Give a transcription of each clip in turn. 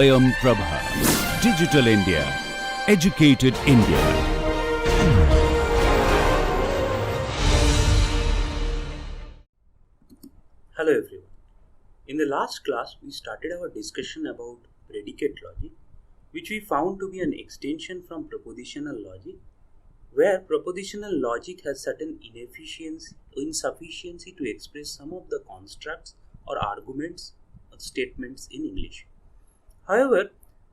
Swayam Prabha. Digital India. Educated India. Hello everyone. In the last class, we started our discussion about predicate logic, which we found to be an extension from propositional logic, where propositional logic has certain insufficiency to express some of the constructs or arguments or statements in English. However,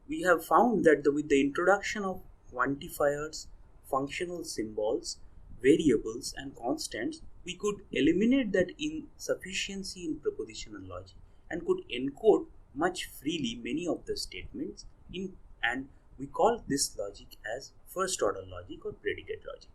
we have found that with the introduction of quantifiers, functional symbols, variables and constants, we could eliminate that insufficiency in propositional logic and could encode much freely many of the statements and we call this logic as first order logic or predicate logic.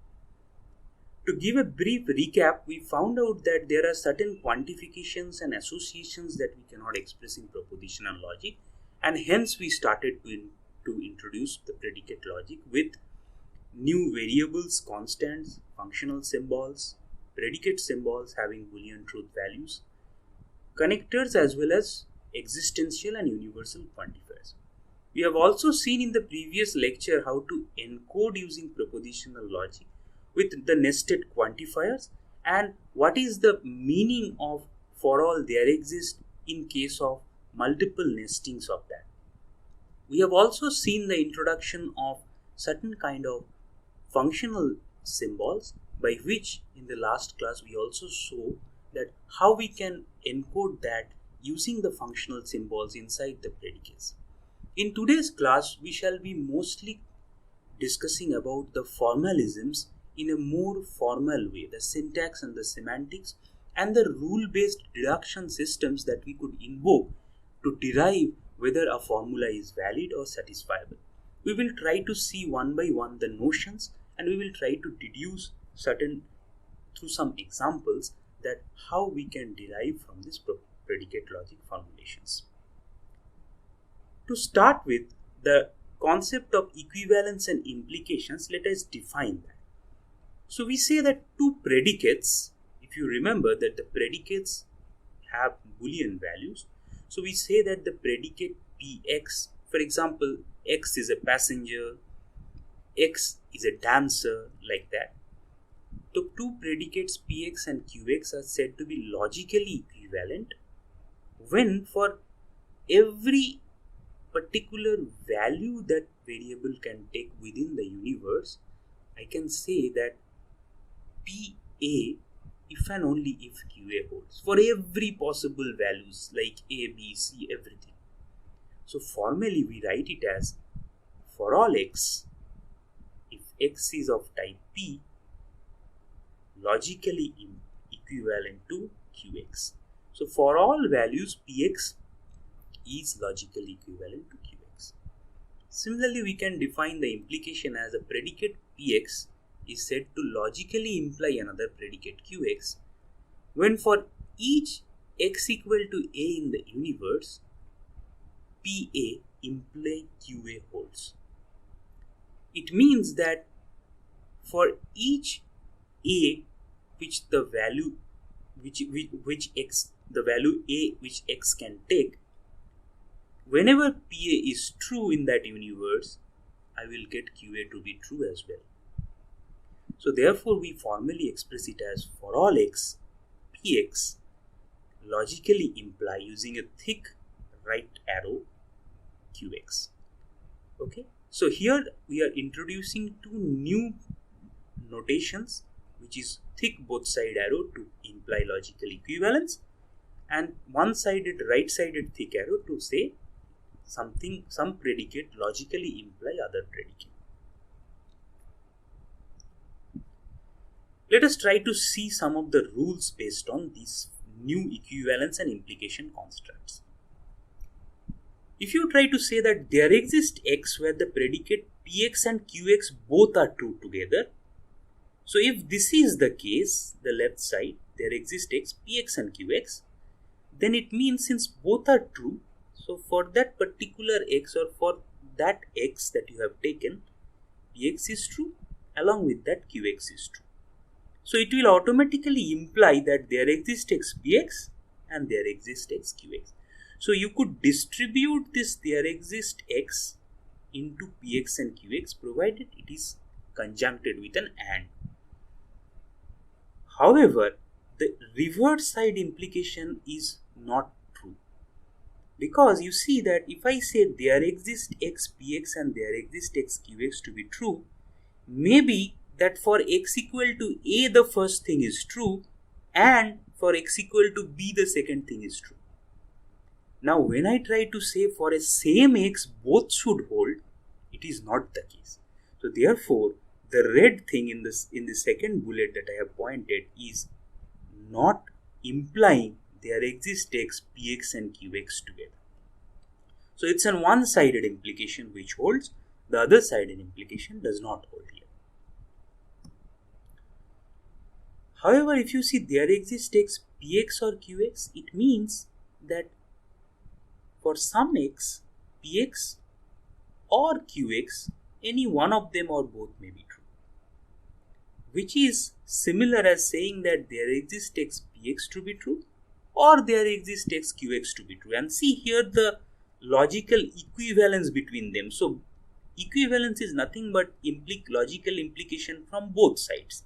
To give a brief recap, we found out that there are certain quantifications and associations that we cannot express in propositional logic, and hence we started to introduce the predicate logic with new variables, constants, functional symbols, predicate symbols having Boolean truth values, connectors as well as existential and universal quantifiers. We have also seen in the previous lecture how to encode using propositional logic with the nested quantifiers and what is the meaning of for all there exists in case of multiple nestings of that. We have also seen the introduction of certain kind of functional symbols, by which in the last class we also saw that how we can encode that using the functional symbols inside the predicates. In today's class, we shall be mostly discussing about the formalisms in a more formal way, the syntax and the semantics and the rule-based deduction systems that we could invoke to derive whether a formula is valid or satisfiable. We will try to see one by one the notions and we will try to deduce through some examples that how we can derive from this predicate logic formulations. To start with, the concept of equivalence and implications, let us define that. So we say that two predicates, if you remember that the predicates have Boolean values, so we say that the predicate Px, for example, X is a passenger, X is a dancer, like that. The two predicates Px and Qx are said to be logically equivalent when for every particular value that variable can take within the universe, I can say that PA if and only if QA holds for every possible values like A, B, C, everything. So formally we write it as for all x, if x is of type P, logically equivalent to Qx. So for all values Px is logically equivalent to Qx. Similarly, we can define the implication as a predicate Px is said to logically imply another predicate Qx when for each x equal to a in the universe, PA imply QA holds. It means that for each a which the value which x the value a which x can take, whenever PA is true in that universe, I will get QA to be true as well. So therefore we formally express it as for all x, Px logically imply using a thick right arrow Qx. Okay, so here we are introducing two new notations, which is thick both side arrow to imply logical equivalence and one-sided right-sided thick arrow to say some predicate logically imply other predicate. Let us try to see some of the rules based on these new equivalence and implication constructs. If you try to say that there exists x where the predicate Px and Qx both are true together, so if this is the case, the left side, there exists x, Px and Qx, then it means since both are true, so for that particular x or for that x that you have taken, Px is true, along with that Qx is true. So it will automatically imply that there exists x Px and there exists x Qx. So you could distribute this there exists x into px and qx provided it is conjuncted with an and. However, the reverse side implication is not true, because you see that if I say there exists x px and there exists x qx to be true, maybe that for x equal to a the first thing is true and for x equal to b the second thing is true. Now when I try to say for a same x both should hold, it is not the case. So therefore the red thing in the second bullet that I have pointed is not implying there exists x, px and qx together. So it's an one-sided implication which holds, the other sided implication does not hold here. However, if you see there exists x, px or qx, it means that for some x, px or qx, any one of them or both may be true, which is similar as saying that there exists x px to be true or there exists x qx to be true. And see here the logical equivalence between them. So equivalence is nothing but logical implication from both sides.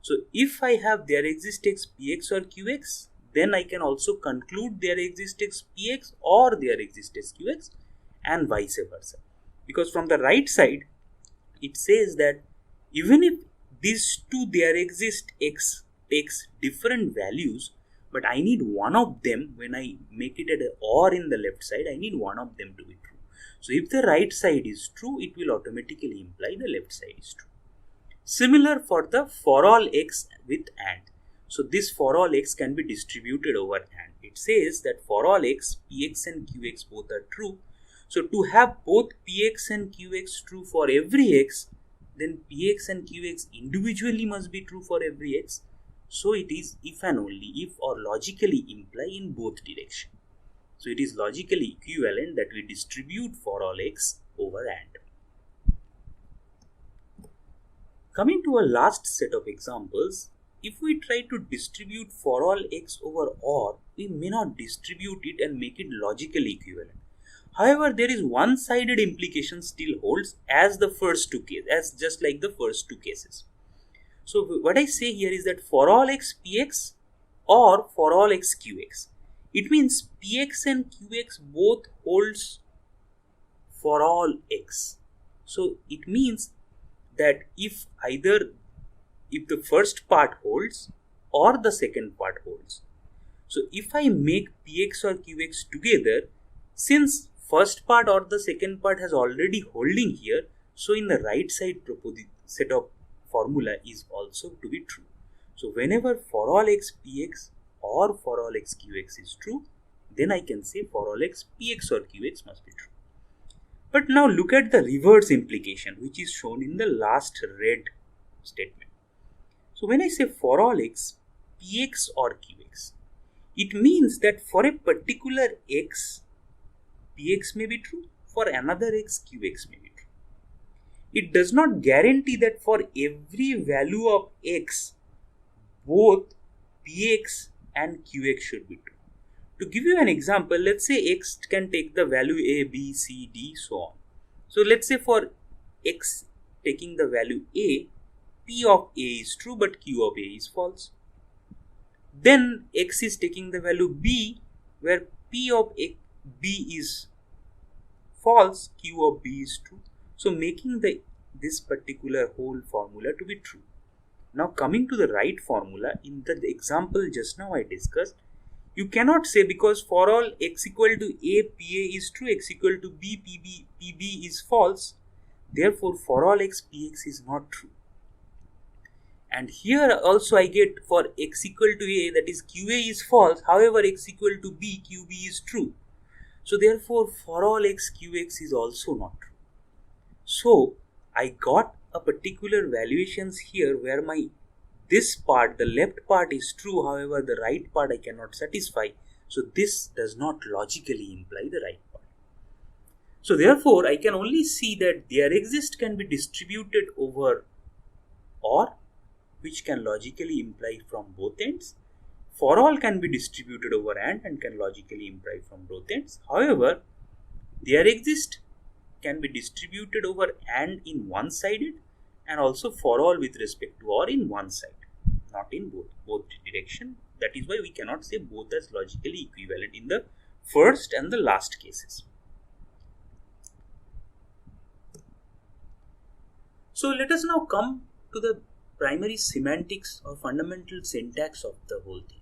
So if I have there exists x px or qx, then I can also conclude there exists x px or there exists x qx and vice versa. Because from the right side, it says that even if these two there exist x takes different values, but I need one of them when I make it at a or in the left side, I need one of them to be true. So if the right side is true, it will automatically imply the left side is true. Similar for the for all x with and. So this for all x can be distributed over and. It says that for all x, px and qx both are true. So to have both px and qx true for every x, then px and qx individually must be true for every x. So it is if and only if or logically imply in both directions. So it is logically equivalent that we distribute for all x over and. Coming to a last set of examples, if we try to distribute for all x over or, we may not distribute it and make it logically equivalent. However, there is one-sided implication still holds as the first two cases, as just like the first two cases. So what I say here is that for all x px or for all x qx, it means px and qx both holds for all x. So it means that if the first part holds or the second part holds. So if I make px or qx together, since first part or the second part has already holding here, so in the right side set of formula is also to be true. So whenever for all x px or for all x qx is true, then I can say for all x px or qx must be true. But now look at the reverse implication, which is shown in the last red statement. So when I say for all x px or qx, it means that for a particular x, px may be true, for another x, qx may be true. It does not guarantee that for every value of x, both px and qx should be true. To give you an example, let's say x can take the value a, b, c, d, so on. So let's say for x taking the value a, p of a is true but q of a is false. Then x is taking the value b, where p of b is false, q of b is true. So making this particular whole formula to be true. Now coming to the right formula, in the example just now I discussed, you cannot say because for all x equal to a, pa is true, x equal to b, pb is false. Therefore for all x, px is not true. And here also I get for x equal to a, that is qa is false, however x equal to b, qb is true. So therefore for all x, qx is also not true. So I got a particular valuations here where this part, the left part is true, however the right part I cannot satisfy. So this does not logically imply the right part. So therefore I can only see that there exist can be distributed over or, which can logically imply from both ends. for all can be distributed over and can logically imply from both ends. However, there exist can be distributed over and in one-sided, and also for all with respect to or in one side, not in both direction. That is why we cannot say both as logically equivalent in the first and the last cases. So let us now come to the primary semantics or fundamental syntax of the whole thing.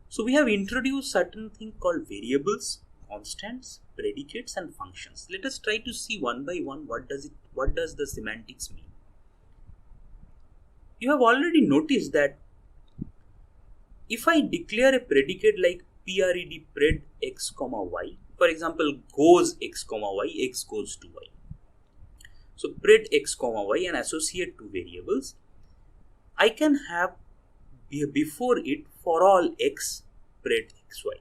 So we have introduced certain thing called variables, constants, predicates and functions. Let us try to see one by one what does the semantics mean. You have already noticed that if I declare a predicate like pred x comma y, for example, goes x comma y, x goes to y. So pred x comma y and associate two variables, I can have before it for all x pred xy.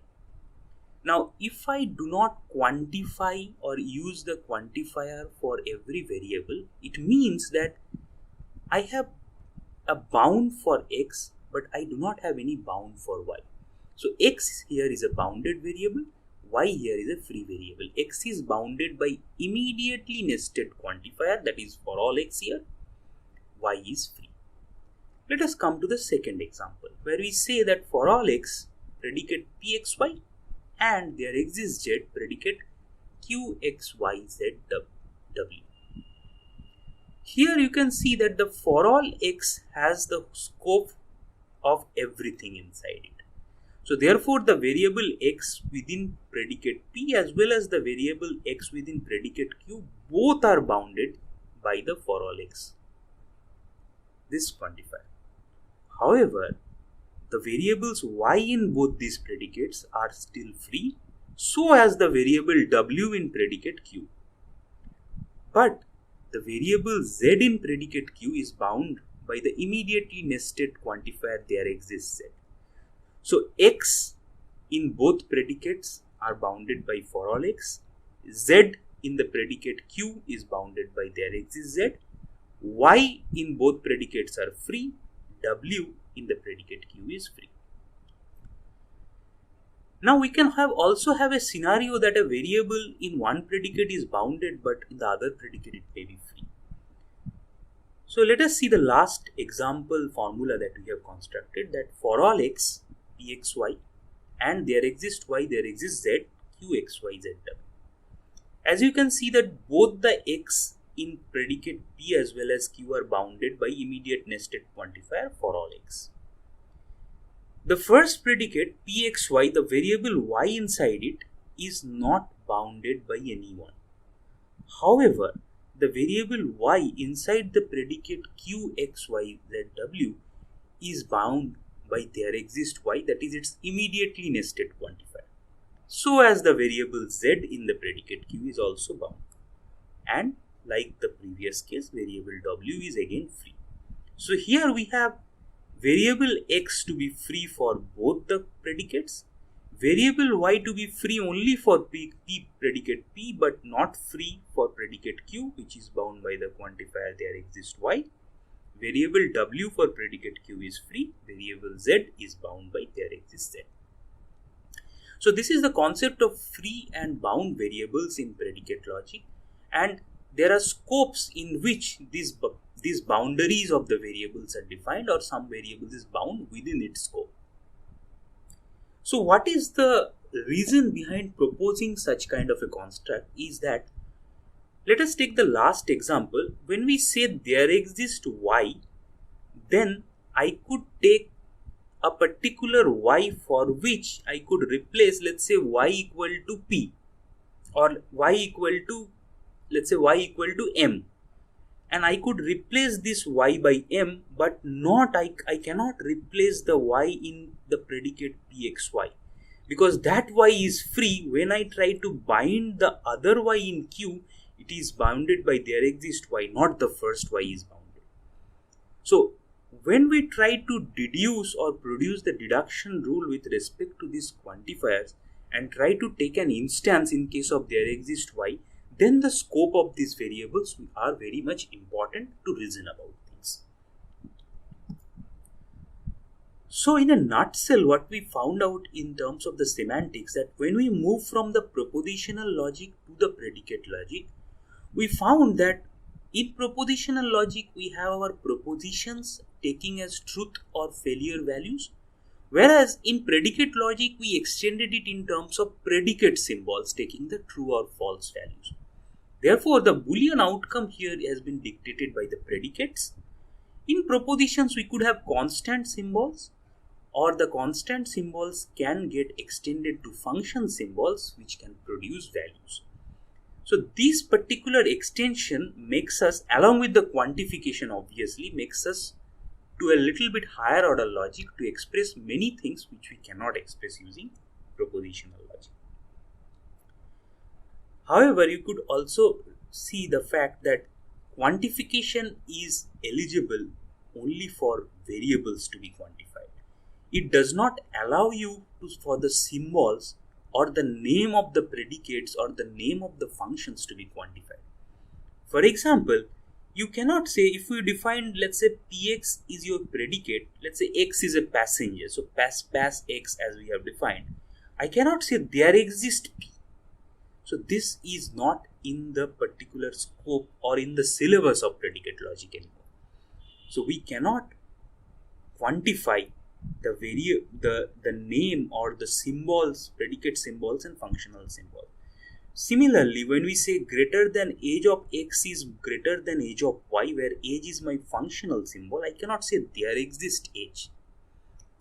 Now, if I do not quantify or use the quantifier for every variable, it means that I have a bound for x, but I do not have any bound for y. So x here is a bounded variable, y here is a free variable. X is bounded by immediately nested quantifier, that is for all x here, y is free. Let us come to the second example, where we say that for all x, predicate pxy, and there exists z, predicate qxyzw. Here you can see that the for all x has the scope of everything inside it. So therefore the variable x within predicate p as well as the variable x within predicate q both are bounded by the for all x, this quantifier. However, the variables y in both these predicates are still free, so as the variable w in predicate q. But the variable z in predicate q is bound by the immediately nested quantifier there exists z. So x in both predicates are bounded by for all x, z in the predicate q is bounded by there exists z, y in both predicates are free, w in the predicate q is free. Now we can also have a scenario that a variable in one predicate is bounded but in the other predicate it may be free. So let us see the last example formula that we have constructed, that for all x pxy and there exists y, there exists z, qxyzw. As you can see that both the x in predicate p as well as q are bounded by immediate nested quantifier for all x. The first predicate pxy, the variable y inside it is not bounded by anyone. However, the variable y inside the predicate qxyzw is bound by there exists y, that is its immediately nested quantifier. So as the variable z in the predicate q is also bound. And like the previous case, variable w is again free. So here we have variable x to be free for both the predicates, variable y to be free only for p predicate p but not free for predicate q, which is bound by the quantifier there exists y. Variable w for predicate q is free, variable z is bound by there exists z. So this is the concept of free and bound variables in predicate logic, and there are scopes in which these boundaries of the variables are defined, or some variables is bound within its scope. So what is the reason behind proposing such kind of a construct is that, let us take the last example. When we say there exists y, then I could take a particular y for which I could replace, let's say, y equal to p, or y equal to, let's say, y equal to m. And I could replace this y by m, but I cannot replace the y in the predicate pxy, because that y is free. When I try to bind the other y in q, it is bounded by there exists y, not the first y is bounded. So when we try to deduce or produce the deduction rule with respect to these quantifiers and try to take an instance in case of there exists y, then the scope of these variables are very much important to reason about things. So in a nutshell, what we found out in terms of the semantics, that when we move from the propositional logic to the predicate logic, we found that in propositional logic we have our propositions taking as truth or failure values, whereas in predicate logic we extended it in terms of predicate symbols taking the true or false values. Therefore, the Boolean outcome here has been dictated by the predicates. In propositions we could have constant symbols, or the constant symbols can get extended to function symbols which can produce values. So this particular extension makes us, along with the quantification obviously, makes us to a little bit higher order logic to express many things which we cannot express using propositional logic. However, you could also see the fact that quantification is eligible only for variables to be quantified. It does not allow you for the symbols or the name of the predicates or the name of the functions to be quantified. For example, you cannot say, if we define, let's say px is your predicate, let's say x is a passenger, so pass x as we have defined, I cannot say there exists p. So this is not in the particular scope or in the syllabus of predicate logic anymore. So we cannot quantify the name or the symbols, predicate symbols and functional symbols. Similarly, when we say greater than age of x is greater than age of y, where age is my functional symbol, I cannot say there exists age.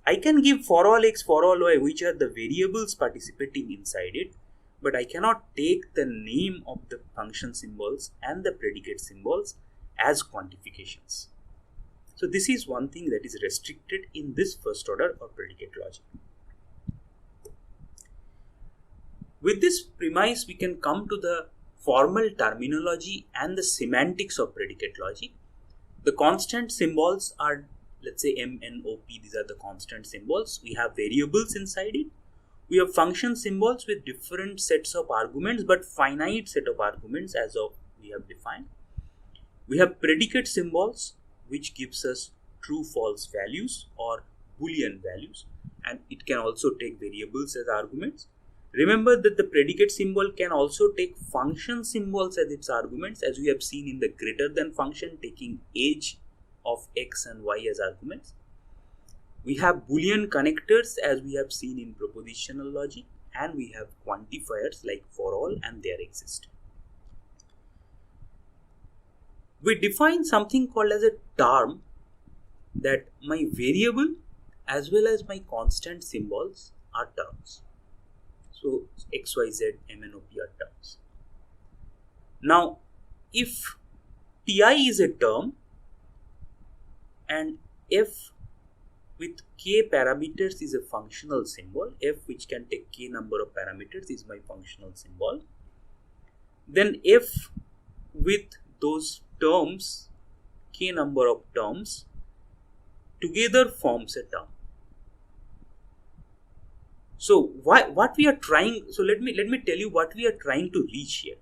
I can give for all x, for all y, which are the variables participating inside it, but I cannot take the name of the function symbols and the predicate symbols as quantifications. So this is one thing that is restricted in this first order or predicate logic. With this premise, we can come to the formal terminology and the semantics of predicate logic. The constant symbols are, let's say M, N, O, P, these are the constant symbols. We have variables inside it. We have function symbols with different sets of arguments, but finite set of arguments as of we have defined. We have predicate symbols, which gives us true false values or Boolean values, and it can also take variables as arguments. Remember that the predicate symbol can also take function symbols as its arguments, as we have seen in the greater than function taking age of x and y as arguments. We have Boolean connectors as we have seen in propositional logic, and we have quantifiers like for all and there exist. We define something called as a term, that my variable as well as my constant symbols are terms. So x, y, z, m, n, o, p are terms. Now, if ti is a term and f with k parameters is a functional symbol, f which can take k number of parameters is my functional symbol, then f with those terms, k number of terms, together forms a term. So what we are trying, so let me tell you what we are trying to reach here.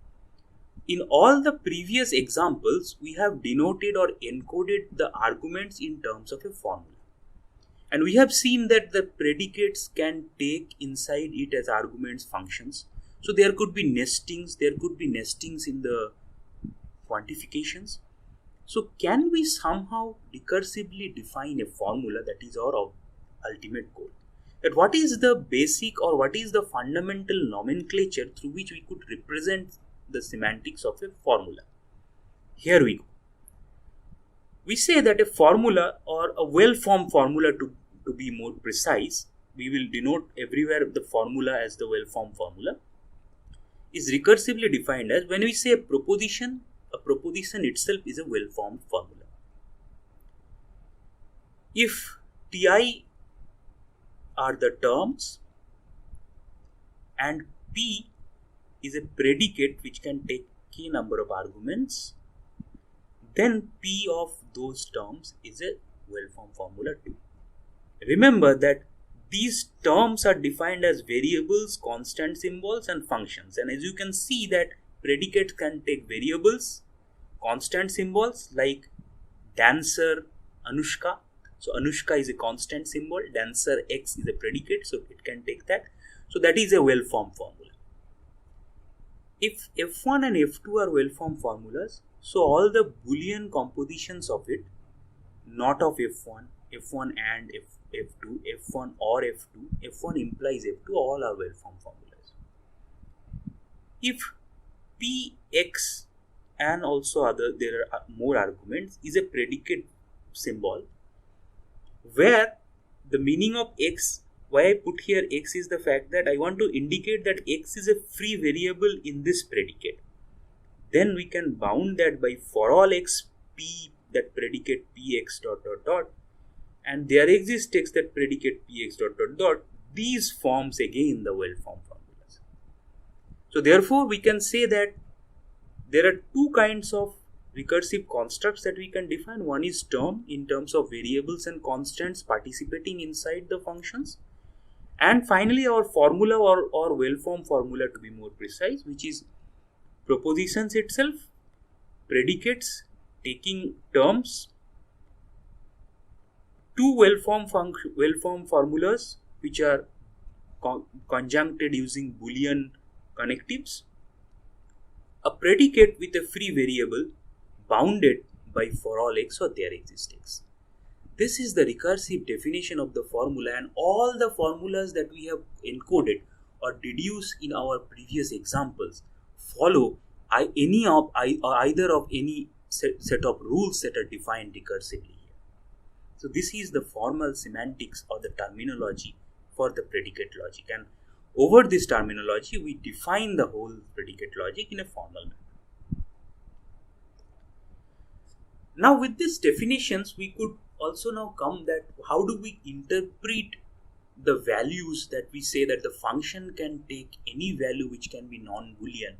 In all the previous examples, we have denoted or encoded the arguments in terms of a formula. And we have seen that the predicates can take inside it as arguments functions. So there could be nestings in the quantifications. So can we somehow recursively define a formula? That is our ultimate goal. That what is the basic or what is the fundamental nomenclature through which we could represent the semantics of a formula? Here we go. We say that a formula, or a well-formed formula to be more precise, we will denote everywhere the formula as the well-formed formula, is recursively defined as, when we say a proposition itself is a well-formed formula. If ti are the terms and p is a predicate which can take k number of arguments, then p of those terms is a well-formed formula too. Remember that these terms are defined as variables, constant symbols and functions, and as you can see that predicate can take variables, constant symbols like dancer, Anushka. So Anushka is a constant symbol, dancer X is a predicate, so it can take that. So that is a well-formed formula. If F1 and F2 are well-formed formulas, so all the Boolean compositions of it, not of F1, F1 and F2, F1 or F2, F1 implies F2, all are well-formed formulas. If Px and also there are more arguments is a predicate symbol, where the meaning of X, why I put here X is the fact that I want to indicate that X is a free variable in this predicate. Then we can bound that by for all X P, that predicate Px dot dot dot, and there exists X that predicate Px dot dot dot. These forms again the well-formed formulas. So therefore we can say that there are two kinds of recursive constructs that we can define. One is term in terms of variables and constants participating inside the functions. And finally our formula or well-formed formula, to be more precise, which is propositions itself, predicates taking terms, two well-formed formulas which are conjuncted using Boolean connectives, a predicate with a free variable bounded by for all X or there exists X. This is the recursive definition of the formula, and all the formulas that we have encoded or deduced in our previous examples follow either of any set of rules that are defined recursively here. So this is the formal semantics or the terminology for the predicate logic, and over this terminology we define the whole predicate logic in a formal manner. Now with these definitions we could also now come that how do we interpret the values that we say that the function can take any value which can be non-Boolean.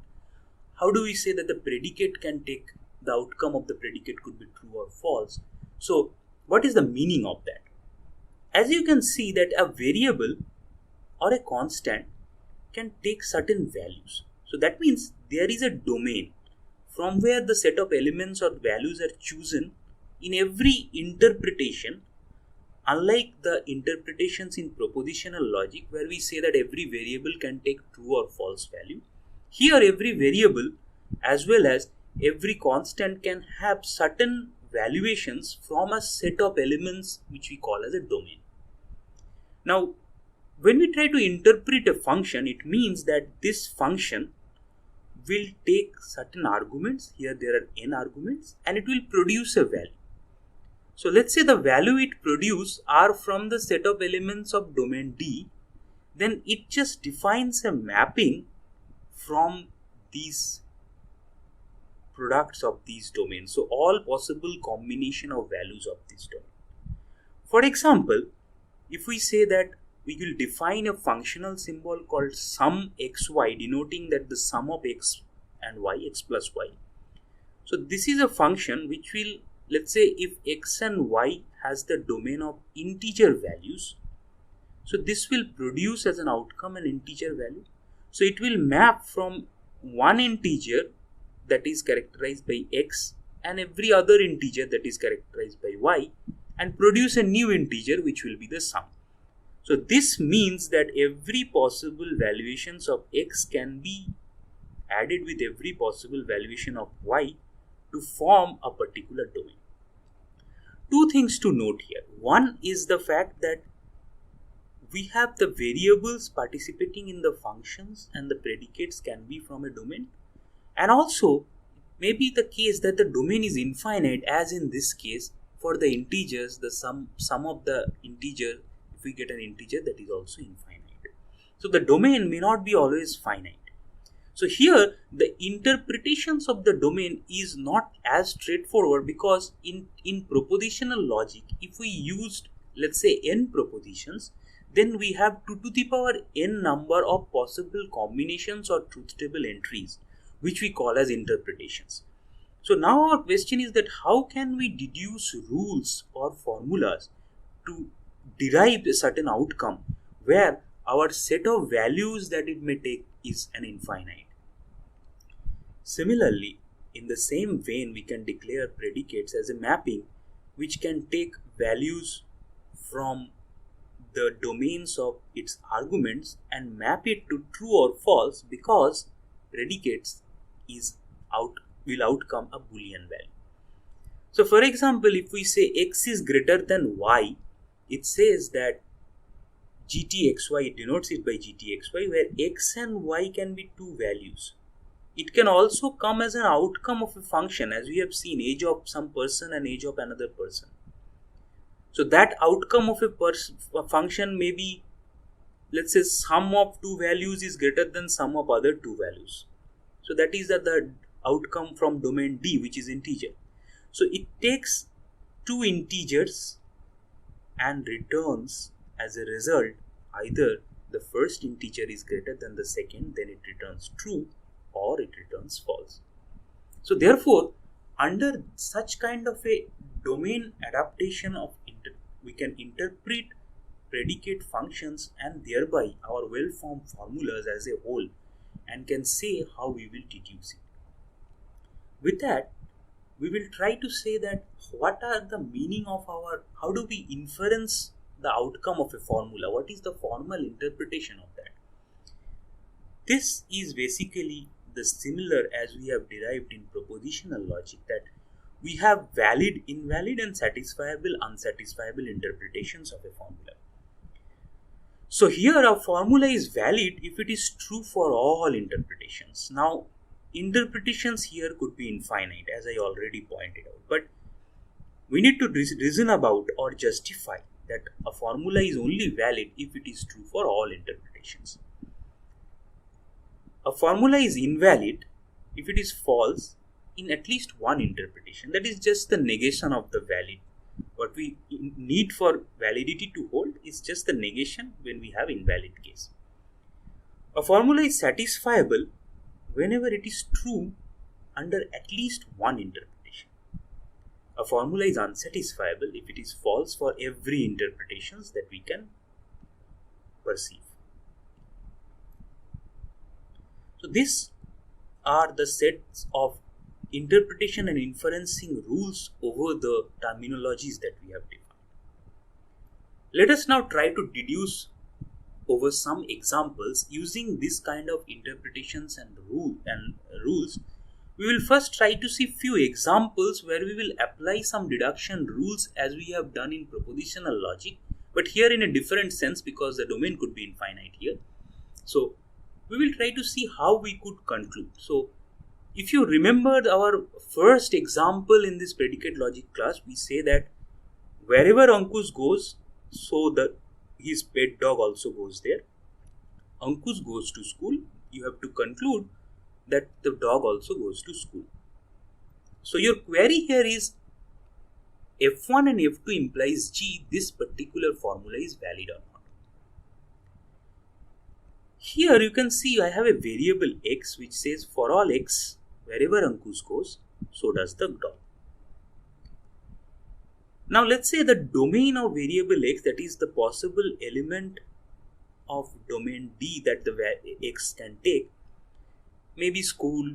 How do we say that the predicate can take the outcome of the predicate could be true or false? So what is the meaning of that? As you can see that a variable or a constant can take certain values. So that means there is a domain from where the set of elements or values are chosen in every interpretation, unlike the interpretations in propositional logic where we say that every variable can take true or false value. Here every variable as well as every constant can have certain valuations from a set of elements which we call as a domain. Now when we try to interpret a function, it means that this function will take certain arguments. Here there are n arguments, and it will produce a value. So let's say the value it produces are from the set of elements of domain D. Then it just defines a mapping from these products of these domains. So all possible combination of values of this domain. For example, if we say that we will define a functional symbol called sum xy, denoting that the sum of x and y, x plus y. So this is a function which will, let's say if x and y has the domain of integer values, so this will produce as an outcome an integer value. So it will map from one integer that is characterized by x and every other integer that is characterized by y, and produce a new integer which will be the sum. So this means that every possible valuations of x can be added with every possible valuation of y to form a particular domain. Two things to note here. One is the fact that we have the variables participating in the functions and the predicates can be from a domain. And also may be the case that the domain is infinite, as in this case for the integers, the sum of the integer, we get an integer that is also infinite. So the domain may not be always finite. So here the interpretations of the domain is not as straightforward, because in propositional logic, if we used, let's say, n propositions, then we have 2 to the power n number of possible combinations or truth table entries, which we call as interpretations. So now our question is that how can we deduce rules or formulas to derive a certain outcome where our set of values that it may take is an infinite. Similarly, in the same vein, we can declare predicates as a mapping which can take values from the domains of its arguments and map it to true or false, because predicates will outcome a Boolean value. So for example, if we say x is greater than y, it says that gtxy, it denotes it by gtxy, where x and y can be two values. It can also come as an outcome of a function, as we have seen, age of some person and age of another person. So that outcome of a function may be, let's say, sum of two values is greater than sum of other two values. So that is the outcome from domain D, which is integer. So it takes two integers and returns as a result either the first integer is greater than the second, then it returns true, or it returns false. So therefore, under such kind of a domain adaptation of we can interpret predicate functions and thereby our well-formed formulas as a whole, and can say how we will deduce it. With that, we will try to say that what are the meaning of how do we inference the outcome of a formula? What is the formal interpretation of that? This is basically the similar as we have derived in propositional logic, that we have valid, invalid and satisfiable, unsatisfiable interpretations of a formula. So here a formula is valid if it is true for all interpretations. Now interpretations here could be infinite, as I already pointed out, but we need to reason about or justify that a formula is only valid if it is true for all interpretations. A formula is invalid if it is false in at least one interpretation. That is just the negation of the valid. What we need for validity to hold is just the negation when we have invalid case. A formula is satisfiable whenever it is true under at least one interpretation. A formula is unsatisfiable if it is false for every interpretations that we can perceive. So these are the sets of interpretation and inferencing rules over the terminologies that we have defined. Let us now try to deduce over some examples using this kind of interpretations and rules. We will first try to see few examples where we will apply some deduction rules as we have done in propositional logic, but here in a different sense because the domain could be infinite here. So we will try to see how we could conclude. So if you remember our first example in this predicate logic class, we say that wherever Ankush goes, so his pet dog also goes there. Ankush goes to school, you have to conclude that the dog also goes to school. So your query here is F1 and F2 implies G, this particular formula is valid or not. Here you can see I have a variable x which says for all x, wherever Ankush goes, so does the dog. Now let's say the domain of variable x, that is the possible element of domain D that the x can take, maybe school,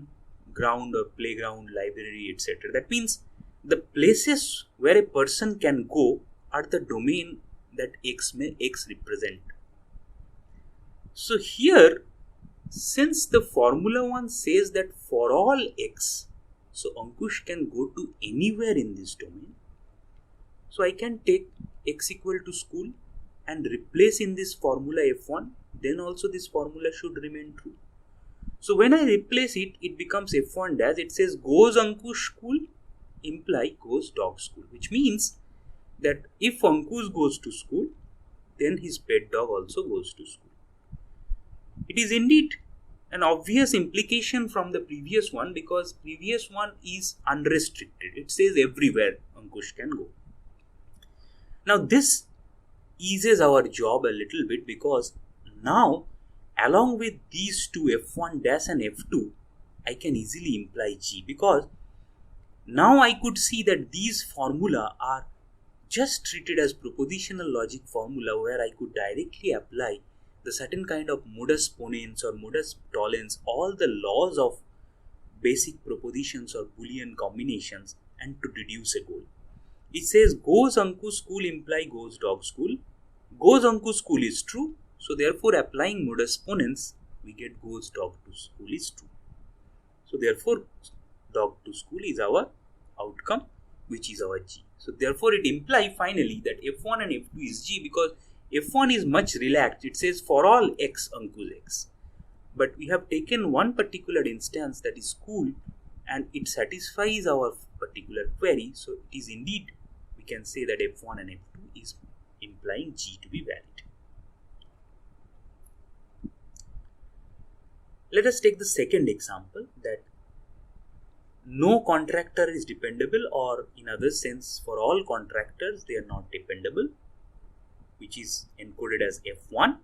ground or playground, library, etc. That means the places where a person can go are the domain that x represent. So here, since the formula 1 says that for all x, so Ankush can go to anywhere in this domain. So I can take x equal to school and replace in this formula F1, then also this formula should remain true. So when I replace it, it becomes F1 dash, it says goes Ankush school, imply goes dog school, which means that if Ankush goes to school, then his pet dog also goes to school. It is indeed an obvious implication from the previous one because previous one is unrestricted. It says everywhere Ankush can go. Now this eases our job a little bit because now along with these two F1 dash and F2, I can easily imply G because now I could see that these formula are just treated as propositional logic formula where I could directly apply the certain kind of modus ponens or modus tollens, all the laws of basic propositions or Boolean combinations and to deduce a goal. it says goes Anku school imply goes dog school. Goes Anku school is true. So therefore applying modus ponens, we get goes dog to school is true. So therefore dog to school is our outcome, which is our G. So therefore it implies finally that F1 and F2 is G, because F1 is much relaxed. It says for all X Anku's X. But we have taken one particular instance, that is school, and it satisfies our particular query. So it is indeed, we can say that F1 and F2 is implying G to be valid. Let us take the second example, that no contractor is dependable, or in other sense for all contractors they are not dependable, which is encoded as F1.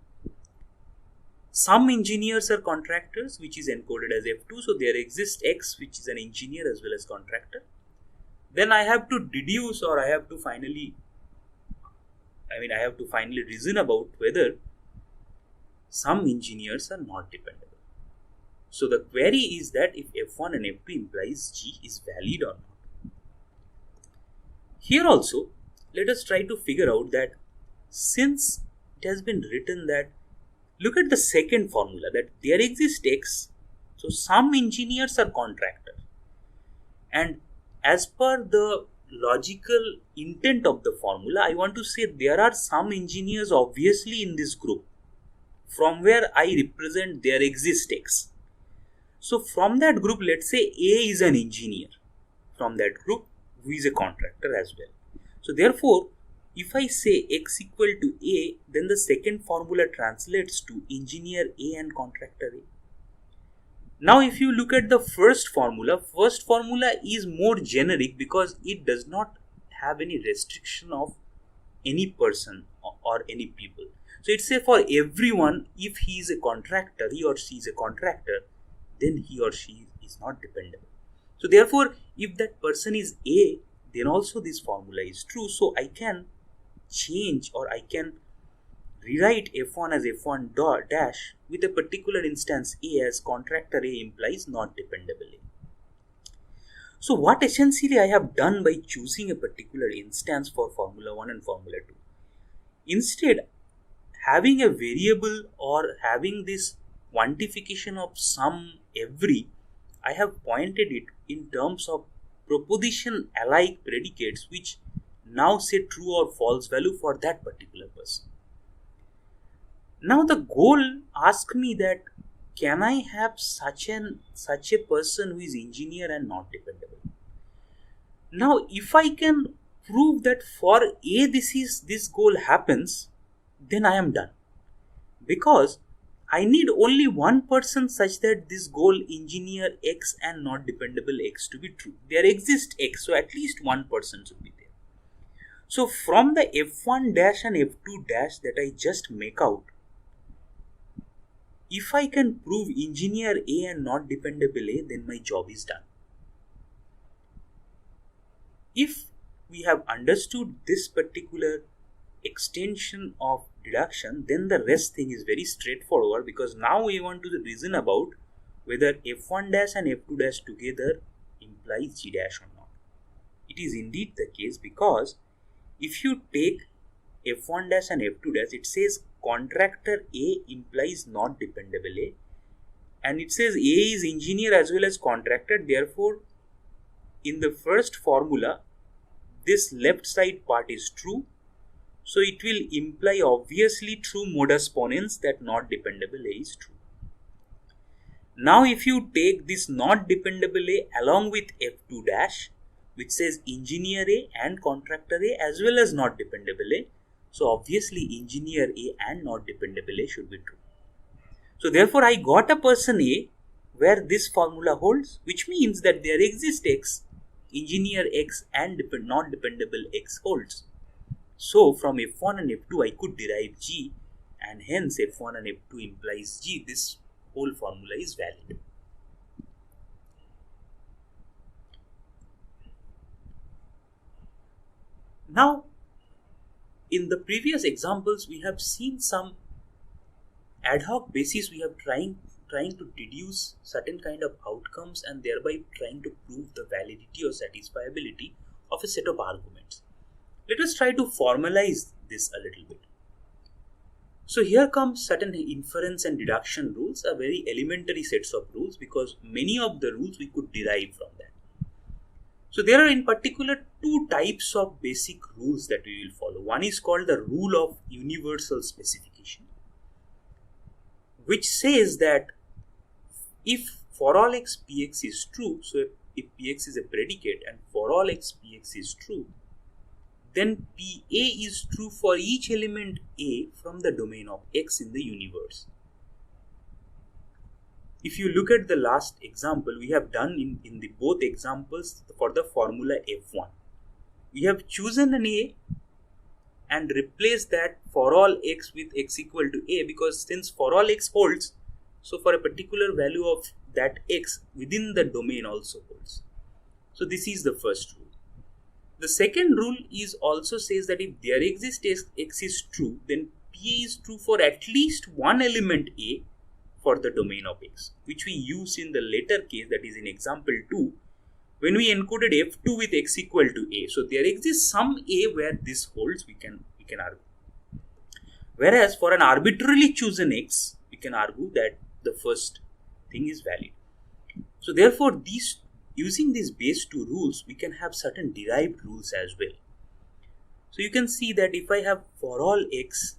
Some engineers are contractors, which is encoded as F2. So there exists X, which is an engineer as well as contractor. Then I have to deduce, or I have to finally reason about whether some engineers are not dependable. So the query is that if F1 and F2 implies G is valid or not. Here also, let us try to figure out that since it has been written that, look at the second formula, that there exists X, so some engineers are contractors. And as per the logical intent of the formula, I want to say there are some engineers obviously in this group, from where I represent there exists X. So from that group, let's say A is an engineer from that group who is a contractor as well. So therefore, if I say X equal to A, then the second formula translates to engineer A and contractor A. Now if you look at the first formula is more generic because it does not have any restriction of any person or any people. So it says for everyone, if he is a contractor, he or she is a contractor, then he or she is not dependable. So therefore, if that person is A, then also this formula is true. So I can change, or I can rewrite F1 as F1 dash with a particular instance A as contractor A implies not dependable A. So what essentially I have done by choosing a particular instance for Formula 1 and Formula 2, instead having a variable or having this quantification of sum every, I have pointed it in terms of proposition alike predicates which now say true or false value for that particular person. Now the goal asks me that can I have such a person who is engineer and not dependable? Now if I can prove that for A this goal happens, then I am done, because I need only one person such that this goal engineer X and not dependable X to be true. There exists X, so at least one person should be there. So from the F1 dash and F2 dash that I just make out, if I can prove engineer A and not dependable A, then my job is done. If we have understood this particular extension of deduction, then the rest thing is very straightforward, because now we want to reason about whether F1 dash and F2 dash together implies G dash or not. It is indeed the case, because if you take F1 dash and F2 dash, it says contractor A implies not dependable A, and it says A is engineer as well as contractor. Therefore, in the first formula, this left side part is true. So it will imply obviously true modus ponens that not dependable A is true. Now if you take this not dependable A along with F2 dash, which says engineer A and contractor A as well as not dependable A, so obviously engineer A and not dependable A should be true. So therefore I got a person A where this formula holds, which means that there exists X, engineer X and not dependable X holds. So from F1 and F2 I could derive G, and hence F1 and F2 implies G. This whole formula is valid. Now, in the previous examples, we have seen some ad hoc basis. We have trying to deduce certain kind of outcomes and thereby trying to prove the validity or satisfiability of a set of arguments. Let us try to formalize this a little bit. So here comes certain inference and deduction rules, a very elementary sets of rules, because many of the rules we could derive from that. So there are in particular two types of basic rules that we will follow. One is called the rule of universal specification, which says that if for all x px is true, so if px is a predicate and for all x px is true, then PA is true for each element A from the domain of X in the universe. If you look at the last example, we have done in the both examples for the formula F1. We have chosen an A and replaced that for all X with X equal to A, because since for all X holds, so for a particular value of that X within the domain also holds. So this is the first rule. The second rule is also says that if there exists X is true, then PA is true for at least one element A for the domain of X, which we use in the later case, that is in example 2, when we encoded F2 with X equal to A. So there exists some A where this holds, we can argue. Whereas for an arbitrarily chosen X, we can argue that the first thing is valid. So therefore using these base two rules, we can have certain derived rules as well. So you can see that if I have for all x,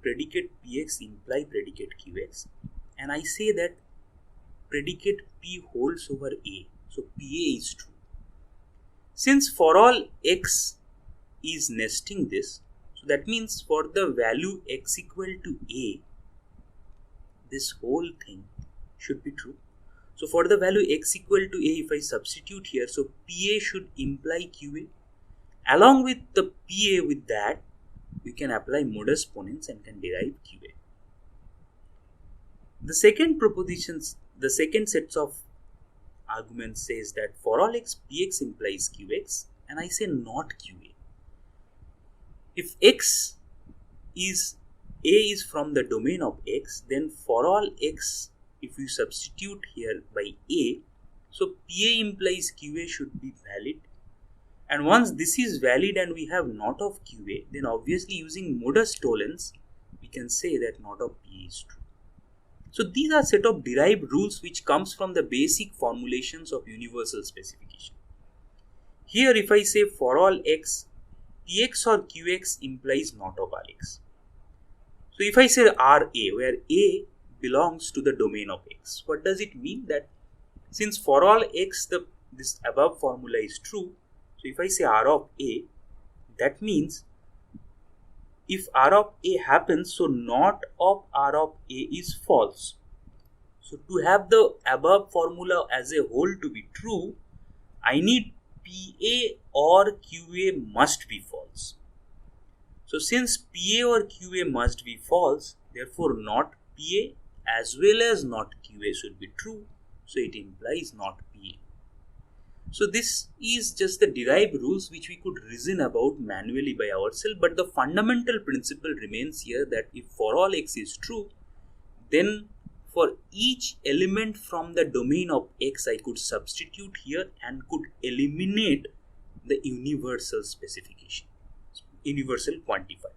predicate px imply predicate qx, and I say that predicate p holds over a, so pa is true. Since for all x is nesting this, so that means for the value x equal to a, this whole thing should be true. So for the value x equal to a, if I substitute here, so PA should imply QA. Along with the PA with that, we can apply modus ponens and can derive QA. The second propositions, the second sets of arguments says that for all x, PX implies QX, and I say not QA. If x is A is from the domain of X, then for all x, if you substitute here by A, so PA implies QA should be valid. And once this is valid and we have not of QA, then obviously using modus tollens, we can say that not of PA is true. So these are set of derived rules which comes from the basic formulations of universal specification. Here if I say for all x, PX or QX implies not of Rx. So if I say RA, where A belongs to the domain of X, what does it mean? That since for all X this above formula is true, so if I say R of A, that means if R of A happens, so not of R of A is false. So to have the above formula as a whole to be true, I need PA or QA must be false. So since PA or QA must be false, therefore not PA as well as not QA should be true, so it implies not PA. So this is just the derived rules which we could reason about manually by ourselves, but the fundamental principle remains here that if for all x is true, then for each element from the domain of X I could substitute here and could eliminate the universal specification, universal quantifier.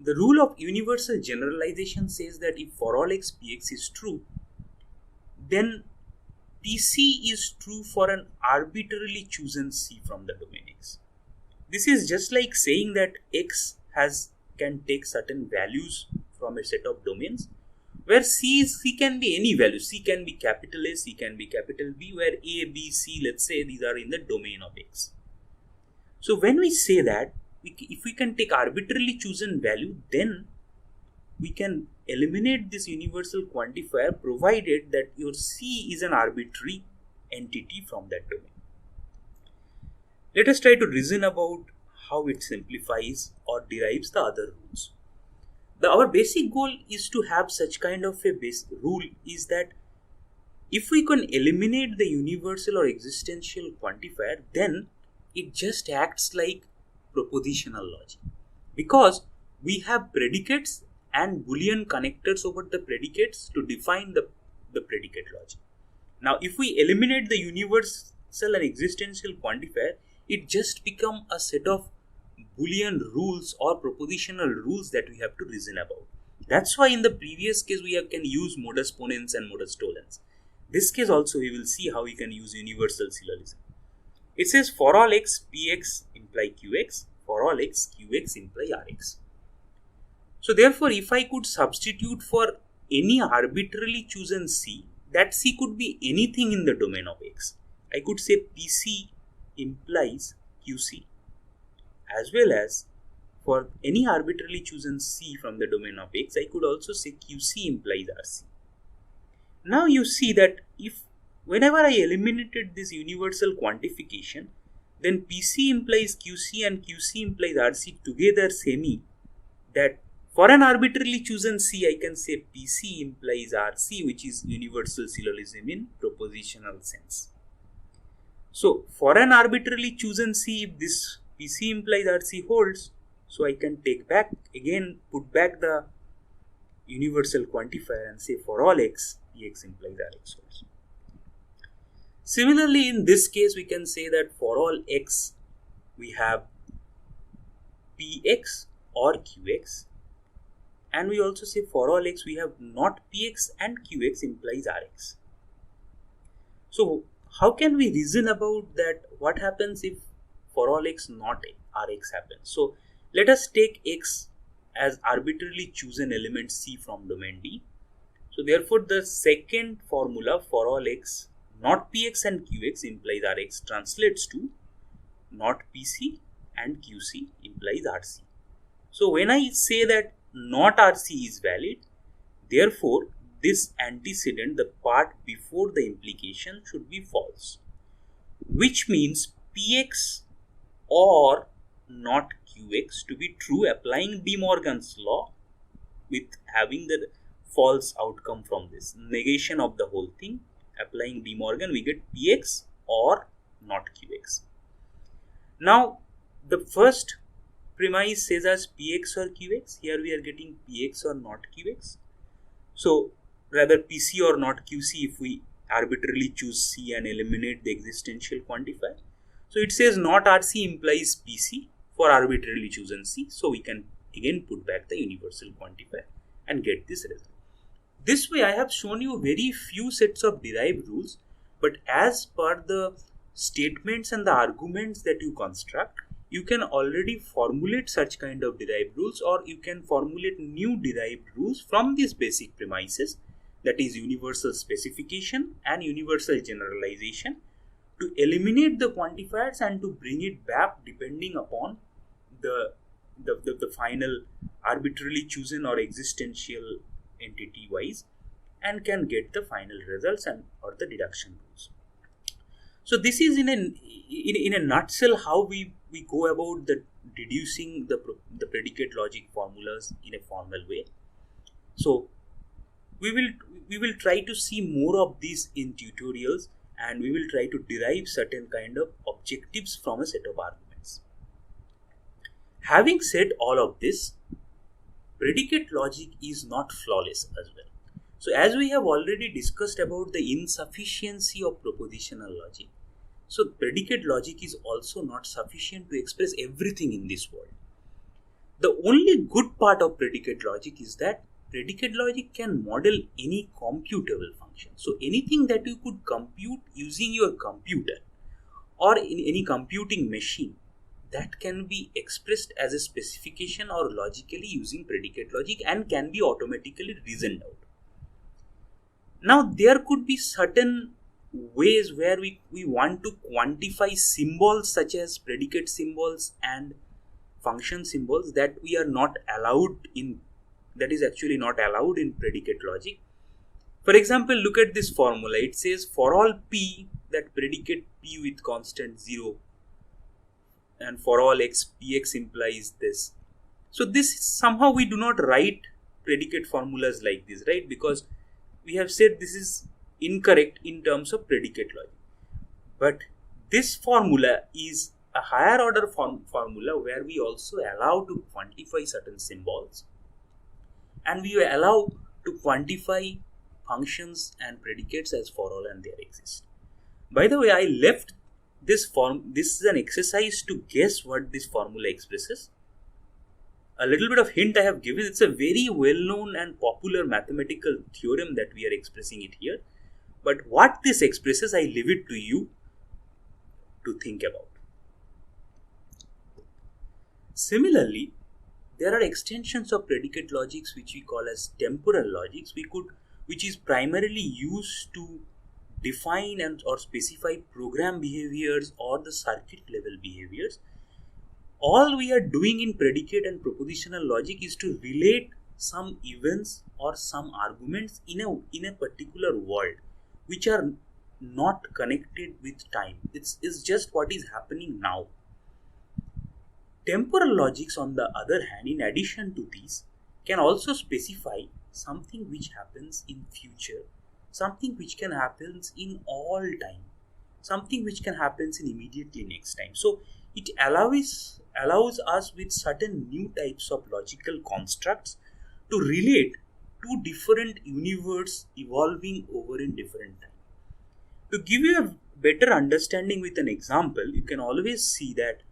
The rule of universal generalization says that if for all x px is true, then pc is true for an arbitrarily chosen c from the domain X. This is just like saying that X can take certain values from a set of domains, where C can be any value. C can be capital A, C can be capital B, where A, B, C, let's say these are in the domain of X. So when we say that, if we can take arbitrarily chosen value, then we can eliminate this universal quantifier provided that your C is an arbitrary entity from that domain. Let us try to reason about how it simplifies or derives the other rules. Our basic goal is to have such kind of a base rule is that if we can eliminate the universal or existential quantifier, then it just acts like propositional logic, because we have predicates and Boolean connectors over the predicates to define the predicate logic. Now if we eliminate the universal and existential quantifier, it just become a set of Boolean rules or propositional rules that we have to reason about. That's why in the previous case we can use modus ponens and modus tollens. This case also we will see how we can use universal syllogism. It says for all x, px imply qx, for all x, qx imply rx. So therefore, if I could substitute for any arbitrarily chosen c, that c could be anything in the domain of x. I could say pc implies qc, as well as for any arbitrarily chosen c from the domain of x, I could also say qc implies rc. Now you see that if whenever I eliminated this universal quantification, then pc implies qc and qc implies rc together say me that for an arbitrarily chosen c, I can say pc implies rc, which is universal syllogism in propositional sense. So for an arbitrarily chosen c, if this pc implies rc holds, so I can take back again, put back the universal quantifier and say for all x, px implies rx holds. Similarly, in this case, we can say that for all x, we have px or qx, and we also say for all x, we have not px and qx implies rx. So how can we reason about that? What happens if for all x not rx happens? So let us take x as arbitrarily chosen element c from domain D. So therefore the second formula for all x not px and qx implies rx translates to not pc and qc implies rc. So when I say that not rc is valid, therefore this antecedent, the part before the implication, should be false, which means px or not qx to be true, applying De Morgan's law with having the false outcome from this negation of the whole thing. Applying De Morgan, we get px or not qx. Now the first premise says as px or qx. Here we are getting px or not qx. So rather pc or not qc if we arbitrarily choose c and eliminate the existential quantifier. So it says not rc implies pc for arbitrarily chosen c. So we can again put back the universal quantifier and get this result. This way I have shown you very few sets of derived rules, but as per the statements and the arguments that you construct, you can already formulate such kind of derived rules, or you can formulate new derived rules from these basic premises, that is universal specification and universal generalization, to eliminate the quantifiers and to bring it back depending upon the final arbitrarily chosen or existential entity wise, and can get the final results and or the deduction rules. So this is in a nutshell how we go about the deducing the predicate logic formulas in a formal way. So we will try to see more of these in tutorials, and we will try to derive certain kind of objectives from a set of arguments. Having said all of this, predicate logic is not flawless as well. So as we have already discussed about the insufficiency of propositional logic, so predicate logic is also not sufficient to express everything in this world. The only good part of predicate logic is that predicate logic can model any computable function. So anything that you could compute using your computer or in any computing machine, that can be expressed as a specification or logically using predicate logic and can be automatically reasoned out. Now there could be certain ways where we want to quantify symbols such as predicate symbols and function symbols that we are not allowed in, that is actually not allowed in predicate logic. For example, look at this formula. It says for all p, that predicate p with constant 0, and for all x, px implies this. So this somehow we do not write predicate formulas like this, right? Because we have said this is incorrect in terms of predicate logic. But this formula is a higher order formula where we also allow to quantify certain symbols, and we allow to quantify functions and predicates as for all and there exist. By the way, I left this is an exercise to guess what this formula expresses. A little bit of hint I have given. It's a very well-known and popular mathematical theorem that we are expressing it here. But what this expresses, I leave it to you to think about. Similarly, there are extensions of predicate logics which we call as temporal logics, which is primarily used to define and or specify program behaviors or the circuit level behaviors. All we are doing in predicate and propositional logic is to relate some events or some arguments in a particular world which are not connected with time. It's just what is happening now. Temporal logics, on the other hand, in addition to these, can also specify something which happens in future, something which can happen in all time, something which can happen in immediately next time. So it allows us with certain new types of logical constructs to relate to different universes evolving over in different time. To give you a better understanding with an example, you can always see that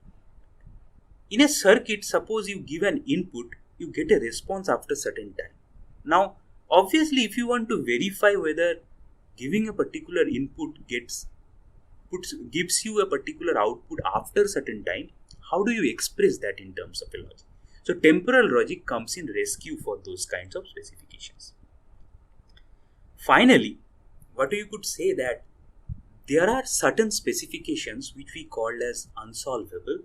in a circuit, suppose you give an input, you get a response after certain time. Now, obviously, if you want to verify whether giving a particular input gives you a particular output after certain time, how do you express that in terms of a logic? So, temporal logic comes in rescue for those kinds of specifications. Finally, what you could say that there are certain specifications which we call as unsolvable,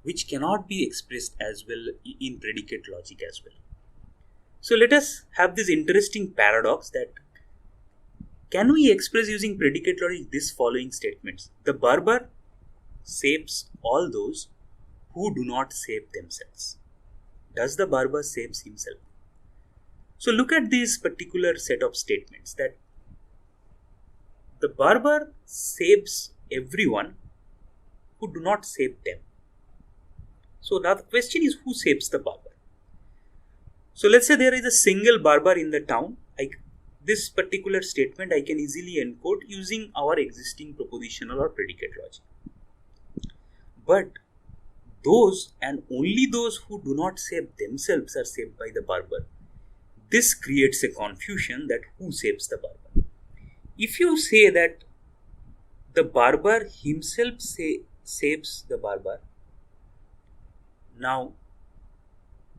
which cannot be expressed as well in predicate logic as well. So let us have this interesting paradox that can we express using predicate logic these following statements? The barber saves all those who do not save themselves. Does the barber saves himself? So look at this particular set of statements that the barber saves everyone who do not save them. So now the question is, who saves the barber? So let's say there is a single barber in the town. This particular statement I can easily encode using our existing propositional or predicate logic. But those and only those who do not save themselves are saved by the barber. This creates a confusion that who saves the barber. If you say that the barber himself saves the barber, now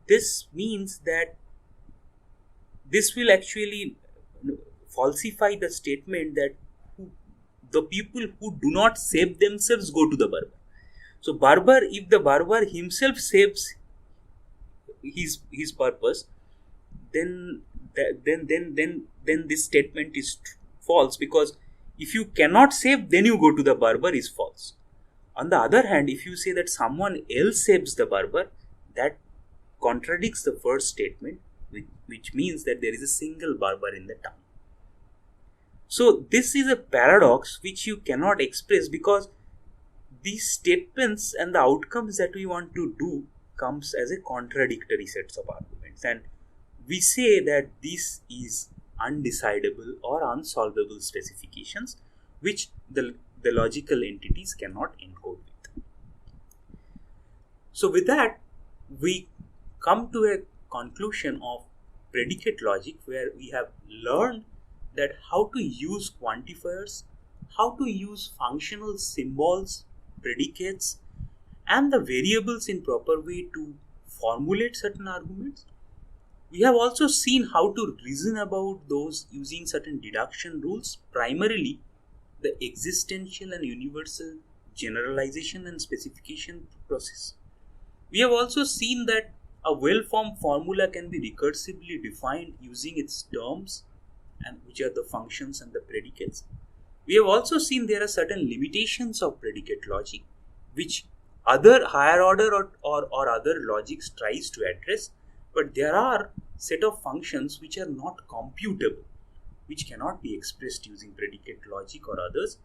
this means that this will actually falsify the statement that the people who do not save themselves go to the barber. So barber, if the barber himself saves his purpose, then this statement is false, because if you cannot save, then you go to the barber is false. On the other hand, if you say that someone else saves the barber, that contradicts the first statement, which means that there is a single barber in the town. So this is a paradox which you cannot express, because these statements and the outcomes that we want to do comes as a contradictory sets of arguments, and we say that this is undecidable or unsolvable specifications which the logical entities cannot encode with. So with that, we come to a conclusion of predicate logic, where we have learned that how to use quantifiers, how to use functional symbols, predicates, and the variables in proper way to formulate certain arguments. We have also seen how to reason about those using certain deduction rules, primarily the existential and universal generalization and specification process. We have also seen that a well-formed formula can be recursively defined using its terms, and which are the functions and the predicates. We have also seen there are certain limitations of predicate logic which other higher order or other logics tries to address, but there are set of functions which are not computable, which cannot be expressed using predicate logic or others,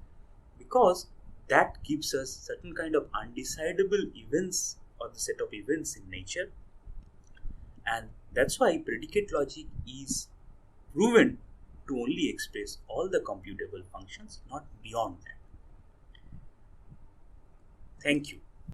because that gives us certain kind of undecidable events or the set of events in nature, and that's why predicate logic is proven to only express all the computable functions, not beyond that. Thank you.